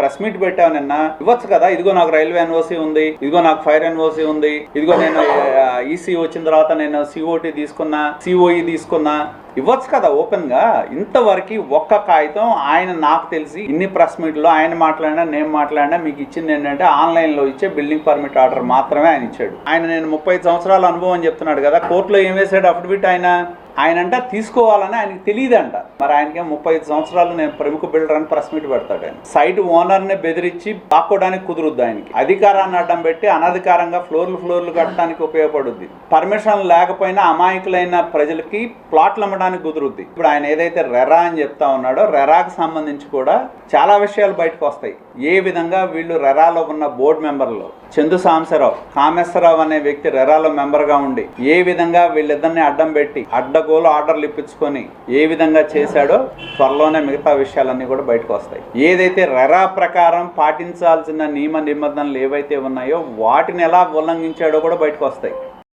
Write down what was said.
Press meet పెట్టావు నిన్న, ఇవ్వచ్చు కదా, ఇదిగో నాకు రైల్వే ఎన్ఓసి ఉంది, ఇదిగో నాకు ఫైర్ ఎన్ఓసి ఉంది, ఇదిగో నేను ఈసీ వచ్చిన తర్వాత నేను సిఓటి తీసుకున్నా, సిఓఈ తీసుకున్నా, ఇవ్వచ్చు కదా ఓపెన్ గా. ఇంతవరకు ఒక్క కాగితం ఆయన నాకు తెలిసి ఇన్ని ప్రెస్ మీట్లో ఆయన మాట్లాడినా నేను మాట్లాడినా మీకు ఇచ్చింది ఏంటంటే ఆన్లైన్ లో ఇచ్చే బిల్డింగ్ పర్మిట్ ఆర్డర్ మాత్రమే ఆయన ఇచ్చాడు. ఆయన నేను 35 సంవత్సరాల అనుభవం అని చెప్తున్నాడు కదా, కోర్టులో ఏం వేసాడు అఫిడవిట్ ఆయన అంట తీసుకోవాలని ఆయనకి తెలియదంట. మరి ఆయనకి 35 సంవత్సరాలు నేను ప్రముఖ బిల్డర్ అని ప్రెస్ మీట్ పెడతాడు. ఆయన సైట్ ఓనర్ ని బెదిరించి దాక్కోవడానికి కుదురుద్ది. ఆయనకి అధికారాన్ని అడ్డం పెట్టి అనధికారంగా ఫ్లోర్లు కట్టడానికి ఉపయోగపడుద్ది. పర్మిషన్ లేకపోయినా అమాయకులైన ప్రజలకి ప్లాట్లు అమ్మడానికి కుదురుద్ది. ఇప్పుడు ఆయన ఏదైతే రెరా అని చెప్తా ఉన్నాడో, రెరాకు సంబంధించి కూడా చాలా విషయాలు బయటకు వస్తాయి. ఏ విధంగా వీళ్ళు రెరాలో ఉన్న బోర్డు మెంబర్లు చందు సాంబశివరావు, కామేశ్వరరావు అనే వ్యక్తి రెరాలో మెంబర్గా ఉండి ఏ విధంగా వీళ్ళిద్దరిని అడ్డం పెట్టి అడ్డగోలు ఆర్డర్లు ఇప్పించుకొని ఏ విధంగా చేశాడో త్వరలోనే మిగతా విషయాలన్నీ కూడా బయటకు వస్తాయి. ఏదైతే రెరా ప్రకారం పాటించాల్సిన నియమ నిబంధనలు ఏవైతే ఉన్నాయో వాటిని ఎలా ఉల్లంఘించాడో కూడా బయటకు వస్తాయి.